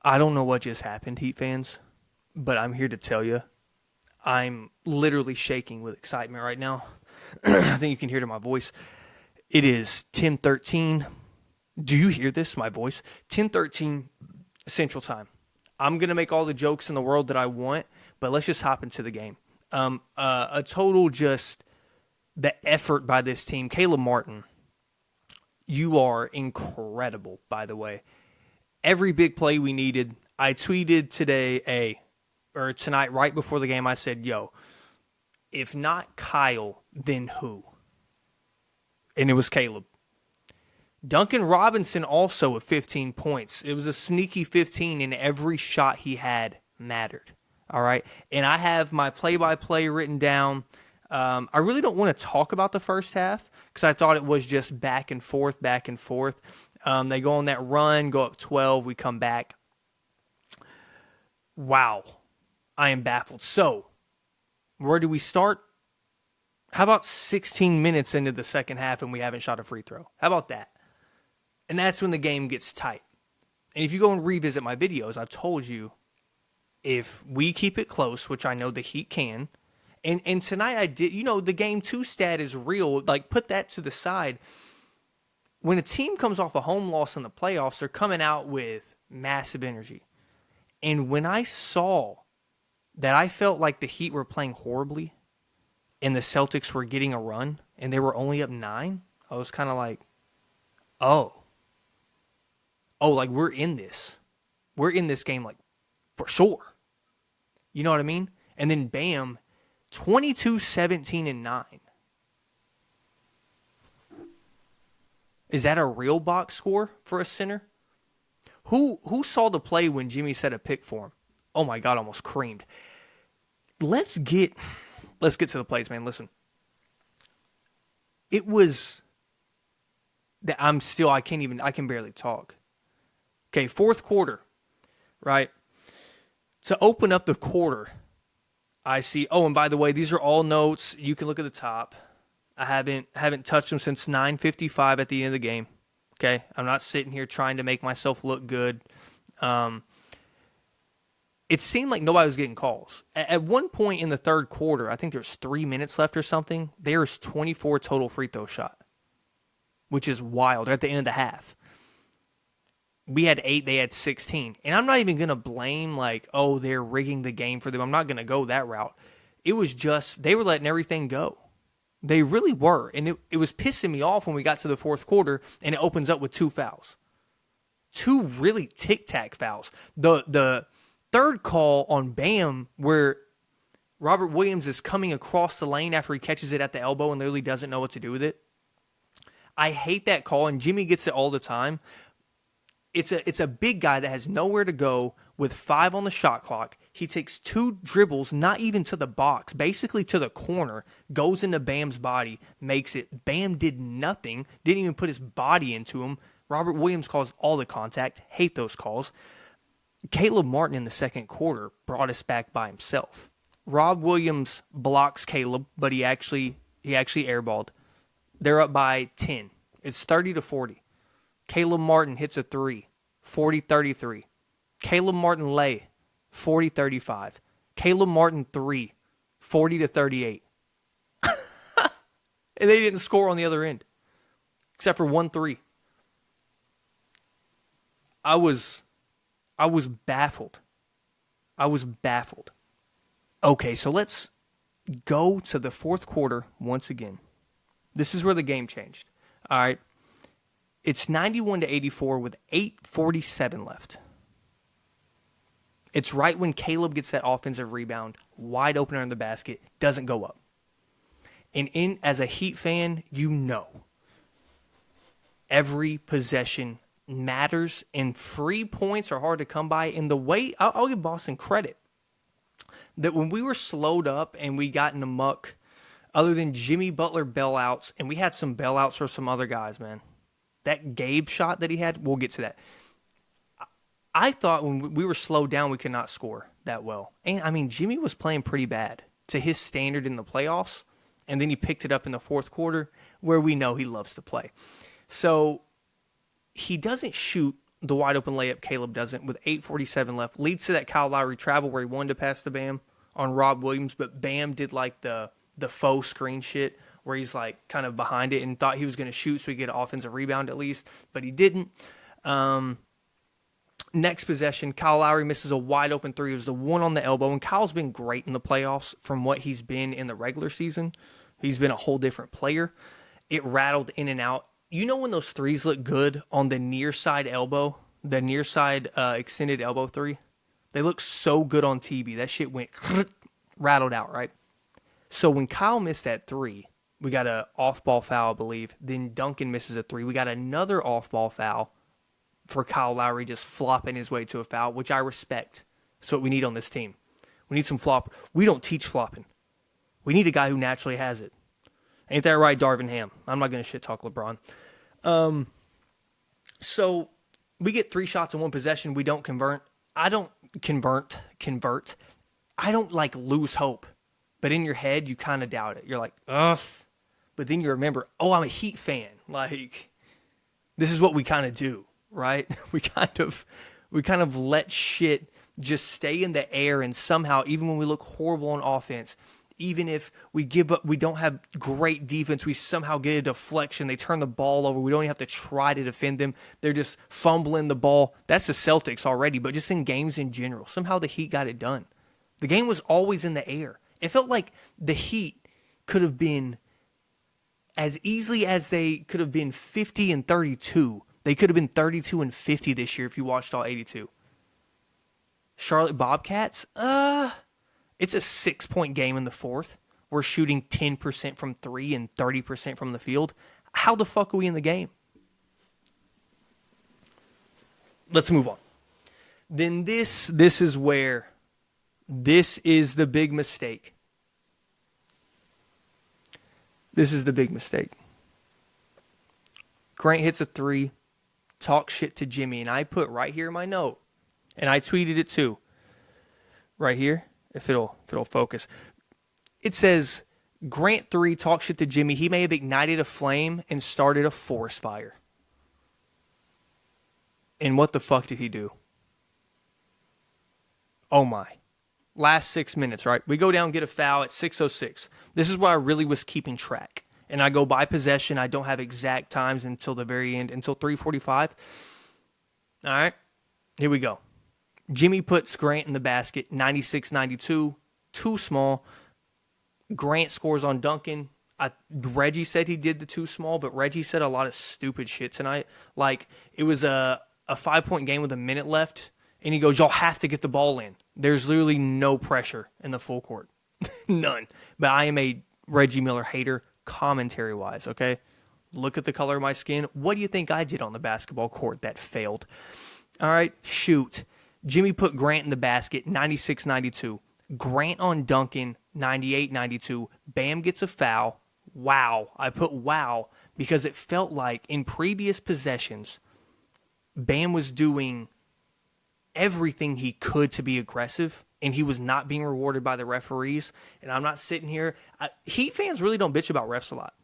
I don't know what just happened, Heat fans, but I'm here to tell you, I'm literally shaking with excitement right now. I think you can hear it in my voice. It is 10:13. Do you hear this, my voice? 10:13 Central Time. I'm going to make all the jokes in the world that I want, but let's just hop into the game. A total just the effort by this team. Caleb Martin, you are incredible, by the way. Every big play we needed. I tweeted tonight right before the game, I said, yo, if not Kyle, then who? And it was Caleb. Duncan Robinson also with 15 points. It was a sneaky 15, and every shot he had mattered. All right. And I have my play-by-play written down. I really don't want to talk about the first half because I thought it was just back and forth, back and forth. They go on that run, go up 12, we come back. Wow. I am baffled. So, where do we start? How about 16 minutes into the second half and we haven't shot a free throw? How about that? And that's when the game gets tight. And if you go and revisit my videos, I've told you if we keep it close, which I know the Heat can, and tonight I did, the game 2 stat is real. Like, put that to the side. When a team comes off a home loss in the playoffs, they're coming out with massive energy. And when I saw that, I felt like the Heat were playing horribly and the Celtics were getting a run and they were only up 9, I was kind of like, oh, like we're in this. We're in this game, like, for sure. You know what I mean? And then bam, 22, 17, and 9. Is that a real box score for a center? Who saw the play when Jimmy set a pick for him? Oh my God, almost creamed. Let's get to the plays, man. Listen. It was that I can barely talk. Okay, fourth quarter, right? To open up the quarter, I see, and by the way, these are all notes. You can look at the top. I haven't touched them since 9:55 at the end of the game. Okay, I'm not sitting here trying to make myself look good. It seemed like nobody was getting calls. At one point in the third quarter, I think there's 3 minutes left or something, there's 24 total free throw shot, which is wild. They're at the end of the half. We had 8, they had 16. And I'm not even going to blame, they're rigging the game for them. I'm not going to go that route. It was just, they were letting everything go. They really were. And it was pissing me off when we got to the fourth quarter and it opens up with 2 fouls. 2 really tic-tac fouls. The third call on Bam, where Robert Williams is coming across the lane after he catches it at the elbow and literally doesn't know what to do with it. I hate that call, and Jimmy gets it all the time. It's a big guy that has nowhere to go with 5 on the shot clock. He takes 2 dribbles, not even to the box, basically to the corner, goes into Bam's body, makes it. Bam did nothing, didn't even put his body into him. Robert Williams calls all the contact. Hate those calls. Caleb Martin in the second quarter brought us back by himself. Rob Williams blocks Caleb, but he actually airballed. They're up by 10. It's 30-40. Caleb Martin hits a 3, 40-33. Caleb Martin lay, 40-35. Caleb Martin 3, 40-38. And they didn't score on the other end, except for 1 3. I was baffled. Okay, so let's go to the fourth quarter once again. This is where the game changed. All right. It's 91-84 with 8:47 left. It's right when Caleb gets that offensive rebound, wide open under the basket, doesn't go up. And as a Heat fan, every possession matters, and free points are hard to come by. And the way, I'll give Boston credit, that when we were slowed up and we got in the muck, other than Jimmy Butler bailouts, and we had some bailouts for some other guys, man. That Gabe shot that he had, we'll get to that. I thought when we were slowed down, we could not score that well. And, I mean, Jimmy was playing pretty bad to his standard in the playoffs, and then he picked it up in the fourth quarter where we know he loves to play. So he doesn't shoot the wide open layup. Caleb doesn't with 8:47 left. Leads to that Kyle Lowry travel where he wanted to pass to Bam on Rob Williams, but Bam did like the faux screen shit where he's like kind of behind it and thought he was going to shoot so he get an offensive rebound at least, but he didn't. Next possession, Kyle Lowry misses a wide open three. It was the one on the elbow, and Kyle's been great in the playoffs from what he's been in the regular season. He's been a whole different player. It rattled in and out. You know when those threes look good on the near side elbow, the near side extended elbow three? They look so good on TV. That shit went rattled out, right? So when Kyle missed that three, we got an off-ball foul, I believe. Then Duncan misses a three. We got another off-ball foul for Kyle Lowry just flopping his way to a foul, which I respect. That's what we need on this team. We need some flop. We don't teach flopping. We need a guy who naturally has it. Ain't that right, Darvin Ham? I'm not going to shit talk LeBron. So we get 3 shots in one possession. We don't convert. I don't convert. I don't like lose hope. But in your head, you kind of doubt it. You're like, ugh. But then you remember, oh, I'm a Heat fan. Like, this is what we kind of do, right? We kind of let shit just stay in the air, and somehow, even when we look horrible on offense, even if we give up, we don't have great defense, we somehow get a deflection, they turn the ball over, we don't even have to try to defend them, they're just fumbling the ball. That's the Celtics already, but just in games in general, somehow the Heat got it done. The game was always in the air. It felt like the Heat could have been, as easily as they could have been 50-32, they could have been 32-50 this year if you watched all 82. Charlotte Bobcats, it's a 6-point game in the fourth. We're shooting 10% from 3 and 30% from the field. How the fuck are we in the game? Let's move on. Then this is where, this is the big mistake. This is the big mistake. Grant hits a 3, talk shit to Jimmy, and I put right here in my note, and I tweeted it too. Right here, if it'll focus. It says, Grant 3, talk shit to Jimmy. He may have ignited a flame and started a forest fire. And what the fuck did he do? Oh my. Last 6 minutes, right? We go down and get a foul at 6:06. This is where I really was keeping track. And I go by possession. I don't have exact times until the very end, until 3:45. All right, here we go. Jimmy puts Grant in the basket, 96-92, too small. Grant scores on Duncan. Reggie said he did the too small, but Reggie said a lot of stupid shit tonight. Like, it was a 5-point game with a minute left, and he goes, y'all have to get the ball in. There's literally no pressure in the full court. None. But I am a Reggie Miller hater, commentary-wise, okay? Look at the color of my skin. What do you think I did on the basketball court that failed? All right, shoot. Jimmy put Grant in the basket, 96-92. Grant on Duncan, 98-92. Bam gets a foul. Wow. I put wow because it felt like in previous possessions, Bam was doing everything he could to be aggressive, and he was not being rewarded by the referees. And I'm not sitting here. Heat fans really don't bitch about refs a lot.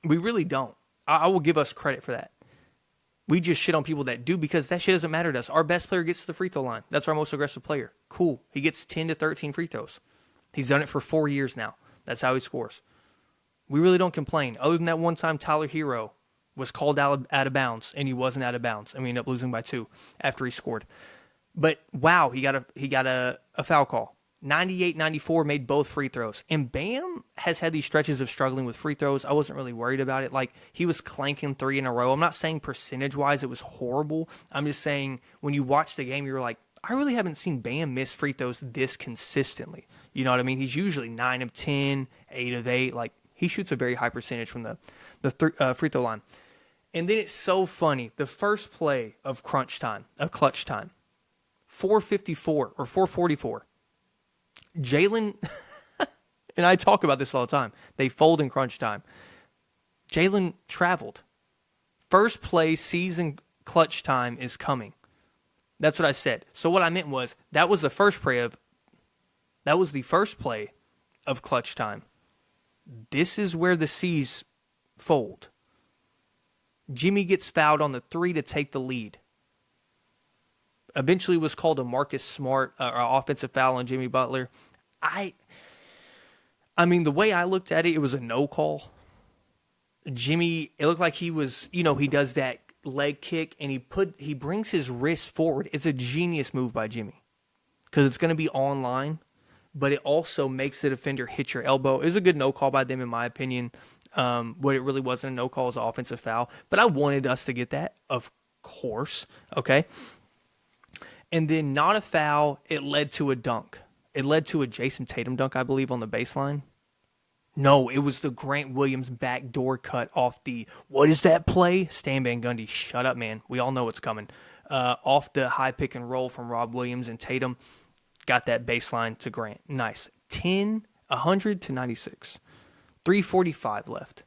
We really don't. I will give us credit for that. We just shit on people that do because that shit doesn't matter to us. Our best player gets to the free throw line. That's our most aggressive player. Cool. He gets 10 to 13 free throws. He's done it for 4 years now. That's how he scores. We really don't complain. Other than that one time Tyler Hero was called out of bounds, and he wasn't out of bounds, and we ended up losing by 2 after he scored. But wow, he got a foul call. 98-94 made both free throws. And Bam has had these stretches of struggling with free throws. I wasn't really worried about it. Like, he was clanking 3 in a row. I'm not saying percentage-wise it was horrible. I'm just saying when you watch the game, you're like, I really haven't seen Bam miss free throws this consistently. You know what I mean? He's usually 9 of 10, 8 of 8. Like, he shoots a very high percentage from the free throw line. And then it's so funny. The first play of clutch time, 4:54 or 4:44. Jalen, and I talk about this all the time, they fold in crunch time. Jalen traveled. First play, season clutch time is coming. That's what I said. So what I meant was that was the first play of clutch time. This is where the C's fold. Jimmy gets fouled on the 3 to take the lead. Eventually was called a Marcus Smart offensive foul on Jimmy Butler. I I mean, the way I looked at it, it was a no call. Jimmy, it looked like he was, he does that leg kick and he brings his wrist forward. It's a genius move by Jimmy because it's going to be online, but it also makes the defender hit your elbow. It was a good no call by them, in my opinion. What it really wasn't a no call, was an offensive foul, but I wanted us to get that, of course. Okay. And then not a foul. It led to a dunk. It led to a Jason Tatum dunk, I believe, on the baseline. No, it was the Grant Williams backdoor cut off the, what is that play? Stan Van Gundy, shut up, man. We all know what's coming. Off the high pick and roll from Rob Williams, and Tatum got that baseline to Grant. Nice. 100 to 96. 3:45 left.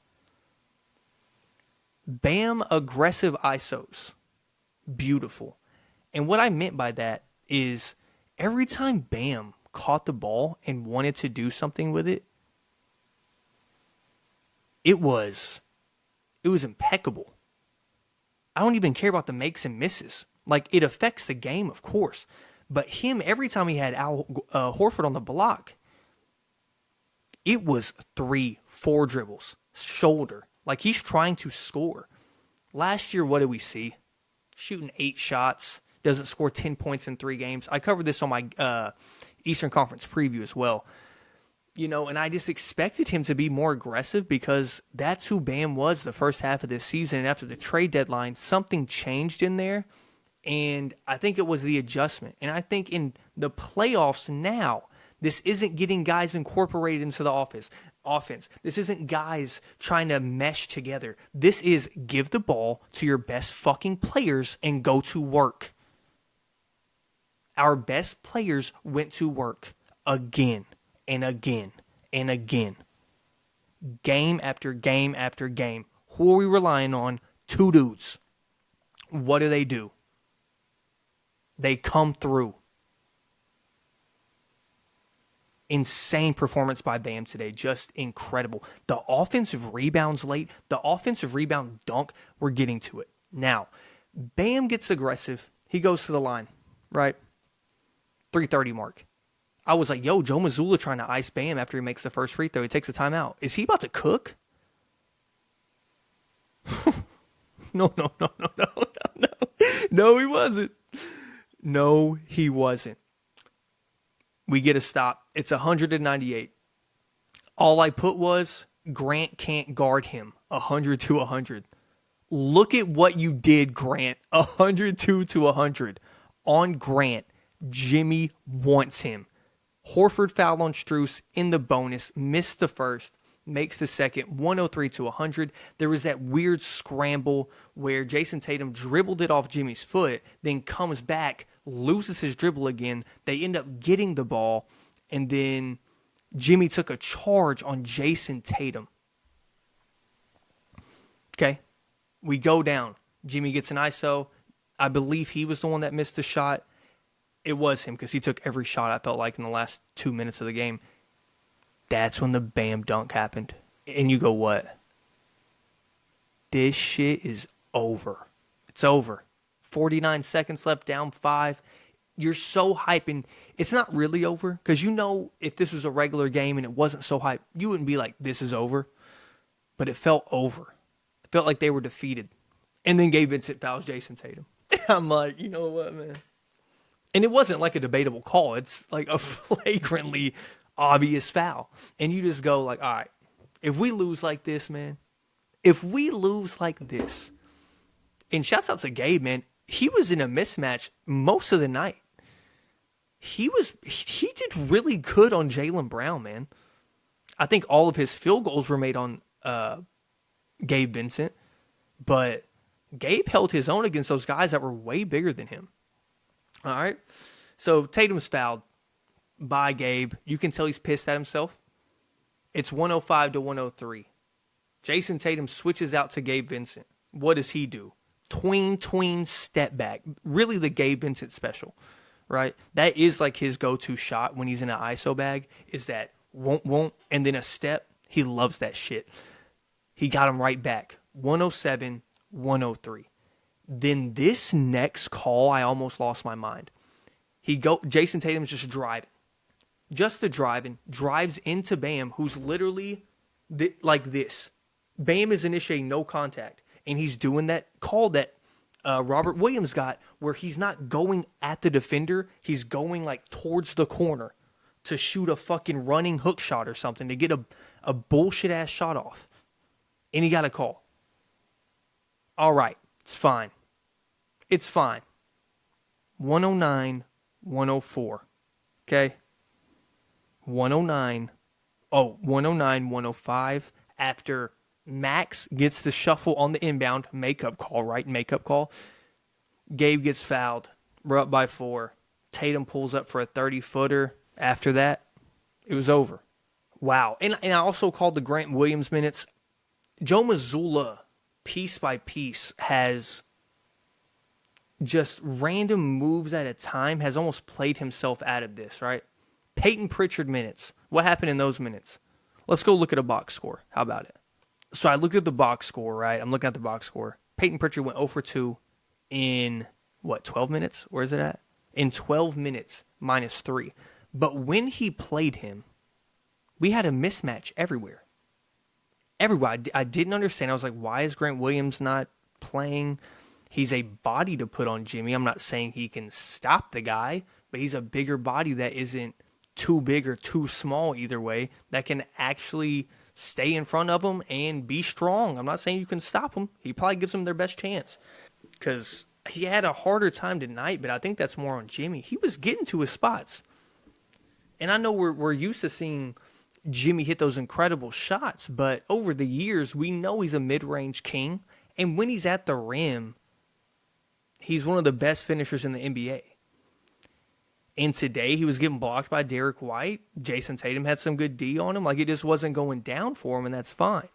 Bam, aggressive ISOs. Beautiful. And what I meant by that is every time Bam caught the ball and wanted to do something with it, it was impeccable. I don't even care about the makes and misses. Like, it affects the game, of course. But him, every time he had Al Horford on the block, it was 3-4 dribbles, shoulder. Like, he's trying to score. Last year, what did we see? Shooting 8 shots, doesn't score 10 points in 3 games. I covered this on my Eastern Conference preview as well. And I just expected him to be more aggressive because that's who Bam was the first half of this season. And after the trade deadline, something changed in there. And I think it was the adjustment. And I think in the playoffs now, this isn't getting guys incorporated into the offense. This isn't guys trying to mesh together. This is give the ball to your best fucking players and go to work. Our best players went to work again. And again, and again. Game after game after game. Who are we relying on? 2 dudes. What do? They come through. Insane performance by Bam today. Just incredible. The offensive rebounds late, the offensive rebound dunk, we're getting to it. Now, Bam gets aggressive. He goes to the line, right? 3:30 mark. I was like, yo, Joe Mazzulla trying to ice Bam after he makes the first free throw. He takes a timeout. Is he about to cook? No. No, he wasn't. No, he wasn't. We get a stop. It's 198. All I put was, Grant can't guard him. 100 to 100. Look at what you did, Grant. 102 to 100. On Grant, Jimmy wants him. Horford fouled on Strus in the bonus, missed the first, makes the second, 103 to 100. There was that weird scramble where Jason Tatum dribbled it off Jimmy's foot, then comes back, loses his dribble again. They end up getting the ball, and then Jimmy took a charge on Jason Tatum. Okay, we go down. Jimmy gets an ISO. I believe he was the one that missed the shot. It was him because he took every shot, I felt like, in the last 2 minutes of the game. That's when the Bam dunk happened. And you go, what? This shit is over. It's over. 49 seconds left, down 5. You're so hyping. It's not really over because if this was a regular game and it wasn't so hype, you wouldn't be like, this is over. But it felt over. It felt like they were defeated. And then Gabe Vincent fouls Jason Tatum. I'm like, you know what, man? And it wasn't like a debatable call. It's like a flagrantly obvious foul. And you just go like, all right, if we lose like this, man, and shouts out to Gabe, man, he was in a mismatch most of the night. He did really good on Jaylen Brown, man. I think all of his field goals were made on Gabe Vincent, but Gabe held his own against those guys that were way bigger than him. All right, so Tatum's fouled by Gabe. You can tell he's pissed at himself. It's 105 to 103. Jason Tatum switches out to Gabe Vincent. What does he do? Tween, step back. Really the Gabe Vincent special, right? That is like his go-to shot when he's in an ISO bag, is that won't, and then a step. He loves that shit. He got him right back. 107, 103. Then this next call, I almost lost my mind. Jason Tatum's just driving. Just the driving. Drives into Bam, who's literally like this. Bam is initiating no contact. And he's doing that call that Robert Williams got, where he's not going at the defender. He's going like towards the corner to shoot a fucking running hook shot or something, to get a bullshit ass shot off. And he got a call. All right. It's fine. It's fine. 109, 104. Okay? 109, 105 after Max gets the shuffle on the inbound makeup call, right? Makeup call. Gabe gets fouled. We're up by 4. Tatum pulls up for a 30-footer. After that, it was over. Wow. And I also called the Grant Williams minutes. Joe Mazzulla, piece by piece, has just random moves at a time, has almost played himself out of this, right? Peyton Pritchard minutes. What happened in those minutes? Let's go look at a box score. How about it? So I looked at the box score, right? I'm looking at the box score. Peyton Pritchard went 0 for 2 in, 12 minutes? Where is it at? In 12 minutes, -3. But when he played him, we had a mismatch everywhere. Everywhere. I didn't understand. I was like, why is Grant Williams not playing? He's a body to put on Jimmy. I'm not saying he can stop the guy, but he's a bigger body that isn't too big or too small either way, that can actually stay in front of him and be strong. I'm not saying you can stop him. He probably gives them their best chance because he had a harder time tonight, but I think that's more on Jimmy. He was getting to his spots. And I know we're used to seeing Jimmy hit those incredible shots, but over the years, we know he's a mid-range king. And when he's at the rim, he's one of the best finishers in the NBA. And today, he was getting blocked by Derek White. Jason Tatum had some good D on him. Like, it just wasn't going down for him, and that's fine.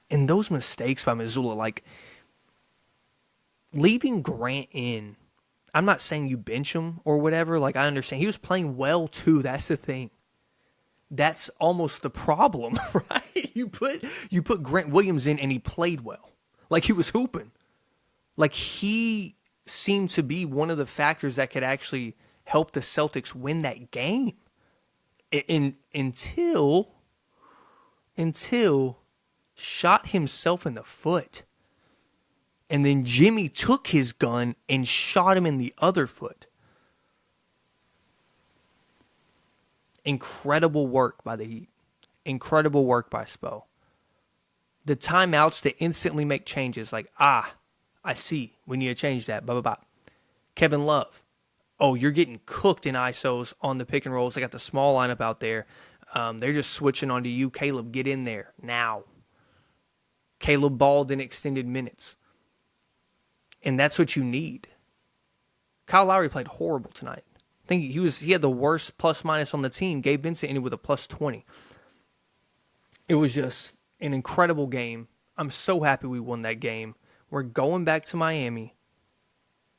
And those mistakes by Mazzulla, like, leaving Grant in, I'm not saying you bench him or whatever. Like, I understand. He was playing well, too. That's the thing. That's almost the problem, right? You put Grant Williams in, and he played well. Like, he was hooping. Like, he seemed to be one of the factors that could actually help the Celtics win that game. Until shot himself in the foot. And then Jimmy took his gun and shot him in the other foot. Incredible work by the Heat. Incredible work by Spo. The timeouts to instantly make changes like, I see. We need to change that. Blah, blah, blah. Kevin Love. Oh, you're getting cooked in ISOs on the pick and rolls. They got the small lineup out there. They're just switching onto you. Caleb, get in there now. Caleb balled in extended minutes. And that's what you need. Kyle Lowry played horrible tonight. I think he had the worst plus-minus on the team. Gabe Vincent ended with a +20. It was just an incredible game. I'm so happy we won that game. We're going back to Miami.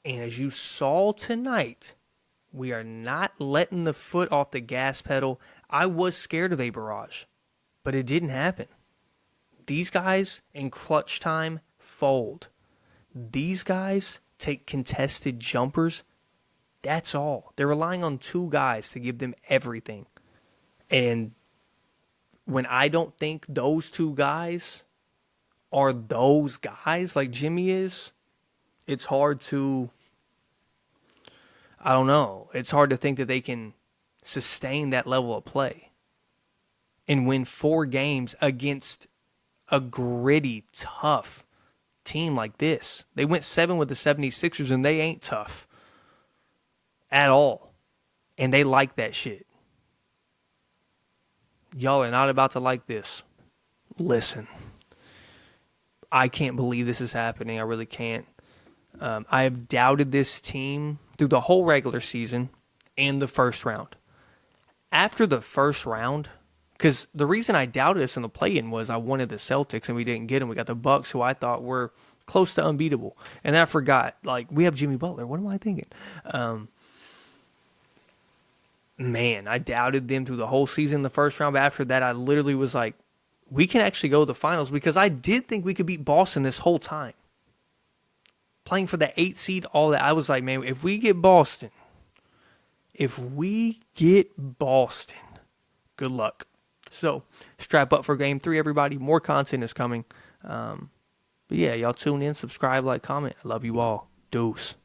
And as you saw tonight, we are not letting the foot off the gas pedal. I was scared of a barrage, but it didn't happen. These guys in clutch time fold. These guys take contested jumpers. That's all. They're relying on 2 guys to give them everything. And when I don't think those 2 guys are those guys like Jimmy is, it's hard to, I don't know, it's hard to think that they can sustain that level of play and win 4 games against a gritty, tough team like this. They went 7 with the 76ers, and they ain't tough at all. And they like that shit. Y'all are not about to like this. Listen. I can't believe this is happening. I really can't. I have doubted this team through the whole regular season and the first round. After the first round, because the reason I doubted us in the play-in was I wanted the Celtics and we didn't get them. We got the Bucks, who I thought were close to unbeatable. And I forgot, like, we have Jimmy Butler. What am I thinking? Man, I doubted them through the whole season in the first round. But after that, I literally was like, we can actually go to the finals, because I did think we could beat Boston this whole time. playing for the 8 seed, all that. I was like, man, if we get Boston, good luck. So strap up for game 3, everybody. More content is coming. But yeah, y'all tune in, subscribe, like, comment. I love you all. Deuce.